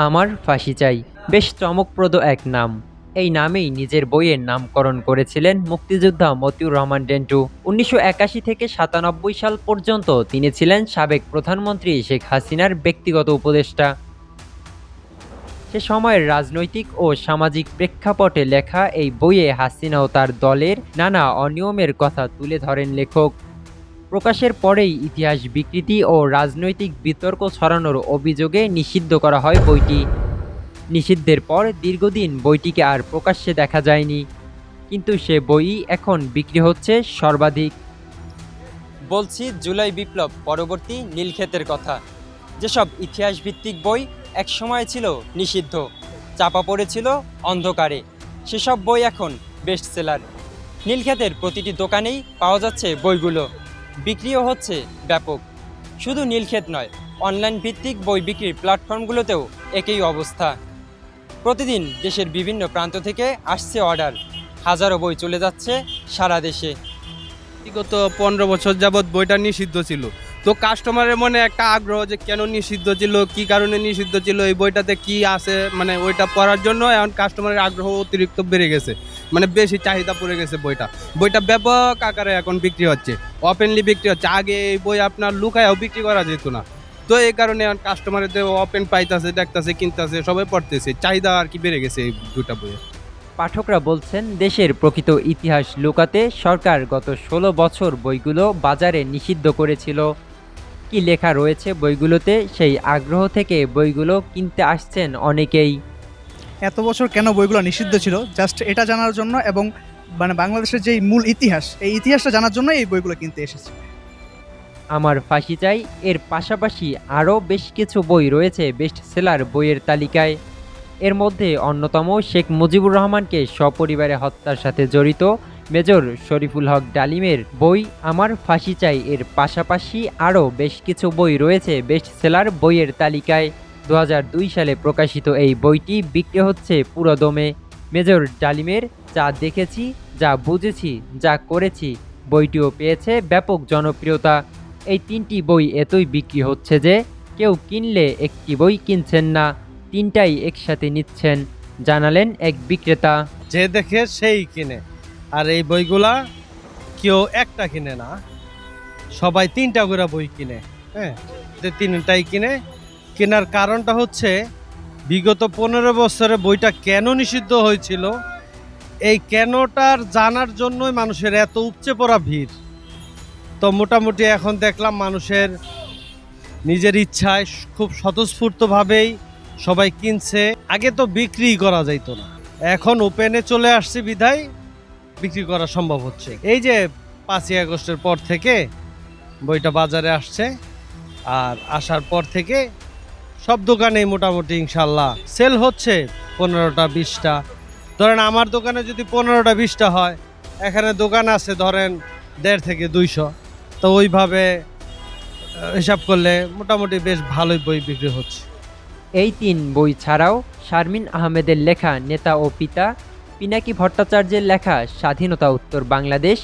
আমার ফাঁসি চাই বেশ চমকপ্রদ এক নাম। এই নামেই নিজের বইয়ের নামকরণ করেছিলেন মুক্তিযোদ্ধা মতিউর রহমান ডেন্টু। ১৯৮১ থেকে ৯৭ সাল পর্যন্ত তিনি ছিলেন সাবেক প্রধানমন্ত্রী শেখ হাসিনার ব্যক্তিগত উপদেষ্টা। সে সময়ের রাজনৈতিক ও সামাজিক প্রেক্ষাপটে লেখা এই বইয়ে হাসিনা ও তার দলের নানা অনিয়মের কথা তুলে ধরেন লেখক। প্রকাশের পরেই ইতিহাস বিকৃতি ও রাজনৈতিক বিতর্ক ছড়ানোর অভিযোগে নিষিদ্ধ করা হয় বইটি। নিষিদ্ধের পর দীর্ঘদিন বইটিকে আর প্রকাশ্যে দেখা যায়নি, কিন্তু সে বই এখন বিক্রি হচ্ছে সর্বাধিক। বলছি জুলাই বিপ্লব পরবর্তী নীলক্ষেতের কথা, যেসব ইতিহাস ভিত্তিক বই একসময় ছিল নিষিদ্ধ, চাপা পড়েছিল অন্ধকারে, সেসব বই এখন বেস্ট সেলার। নীলক্ষেতের প্রতিটি দোকানেই পাওয়া যাচ্ছে বইগুলো, বিক্রিও হচ্ছে ব্যাপক। শুধু নীলক্ষেত নয়, অনলাইন ভিত্তিক বই বিক্রির প্ল্যাটফর্মগুলোতেও একই অবস্থা। প্রতিদিন দেশের বিভিন্ন প্রান্ত থেকে আসছে অর্ডার, হাজারো বই চলে যাচ্ছে সারা দেশে। বিগত 15 বছর যাবৎ বইটা নিষিদ্ধ ছিল, তো কাস্টমারের মনে একটা আগ্রহ যে কেন নিষিদ্ধ ছিল, কি কারণে নিষিদ্ধ ছিল, এই বইটাতে কি আছে, মানে ওইটা পড়ার জন্য এখন কাস্টমারের আগ্রহ অতিরিক্ত বেড়ে গেছে, মানে বেশি চাহিদা পড়ে গেছে। বইটা ব্যাপক আকারে এখন বিক্রি হচ্ছে, ওপেনলি বিক্রি হচ্ছে। আগে এই বই আপনার লুকায়ও বিক্রি করা যেত না, তো এই কারণে এখন কাস্টমারদের ওপেন পাইতেছে, দেখতেছে, কিনতেছে, সবাই পড়তেছে, চাহিদা আর কি বেড়ে গেছে এই দুটা বইয়ের। পাঠকরা বলছেন, দেশের প্রকৃত ইতিহাস লুকাতে সরকার গত ১৬ বছর বইগুলো বাজারে নিষিদ্ধ করেছিল। কি লেখা রয়েছে বইগুলোতে, সেই আগ্রহ থেকে বইগুলো কিনতে আসছেন অনেকেই। এত বছর কেন বইগুলো নিষিদ্ধ ছিল জাস্ট এটা জানার জন্য, এবং মানে বাংলাদেশের যেই মূল ইতিহাস, এই ইতিহাসটা জানার জন্য এই বইগুলো কিনতে এসেছে। আমার ফাঁসি চাই এর পাশাপাশি আরও বেশ কিছু বই রয়েছে বেস্ট সেলার বইয়ের তালিকায়। এর মধ্যে অন্যতম শেখ মুজিবুর রহমানকে সপরিবারে হত্যার সাথে জড়িত মেজর শরীফুল হক ডালিমের বই আমার ফাঁসি চাই এর পাশাপাশি আরও বেশ কিছু বই রয়েছে বেস্ট সেলার বইয়ের তালিকায়। ২০০২ সালে প্রকাশিত এই বইটি বিক্রি হচ্ছে পুরোদমে। মেজর ডালিমের যা দেখেছি, যা বুঝেছি, যা করেছি বইটিও পেয়েছে ব্যাপক জনপ্রিয়তা। এই তিনটি বই এতই বিক্রি হচ্ছে যে কেউ কিনলে একটি বই কিনছেন না, তিনটাই একসাথে নিচ্ছেন, জানালেন এক বিক্রেতা। যে দেখে সেই কিনে, আর এই বইগুলা কেউ একটা কিনে না, সবাই তিনটা করে বই কিনে। হ্যাঁ, যে তিনটাই কিনে। কেনার কারণটা হচ্ছে বিগত 15 বছরে বইটা কেন নিষিদ্ধ হয়েছিল, এই কেনটার জানার জন্যই মানুষের এত উপচে পড়া ভিড়। তো মোটামুটি এখন দেখলাম মানুষের নিজের ইচ্ছায় খুব স্বতঃস্ফূর্তভাবেই সবাই কিনছে। আগে তো বিক্রি করা যাইতো না, এখন ওপেনে চলে আসছে বিধায় বিক্রি করা সম্ভব হচ্ছে। এই যে 5ই আগস্টের পর থেকে বইটা বাজারে আসছে, আর আসার পর থেকে সব দোকানেই মোটামুটি ইনশাল্লাহ সেল হচ্ছে 15টা 20টা। ধরেন আমার দোকানে যদি 15টা 20টা হয়, এখানে দোকান আছে ধরেন 150 থেকে 200, তো ওইভাবে হিসাব করলে মোটামুটি বেশ ভালোই বই বিক্রি হচ্ছে। এই তিন বই ছাড়াও শারমিন আহমেদের লেখা নেতা ও পিতা, পিনাকি ভট্টাচার্যের লেখা স্বাধীনতা উত্তর বাংলাদেশ,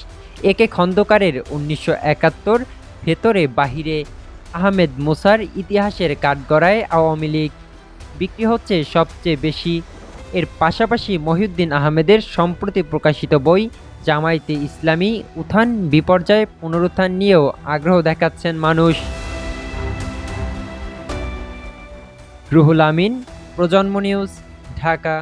একে খন্দকারের ১৯৭১, ভেতরে বাহিরে, আহমেদ মুসার ইতিহাসের কাঠগড়ায় আওয়ামী লীগ বিক্রি হচ্ছে সবচেয়ে বেশি। এর পাশাপাশি মহিউদ্দিন আহমেদের সম্প্রতি প্রকাশিত বই জামায়াতে ইসলামী উত্থান বিপর্যয় পুনরুত্থান নিয়েও আগ্রহ দেখাচ্ছেন মানুষ। রুহুল আমিন, প্রজন্ম নিউজ, ঢাকা।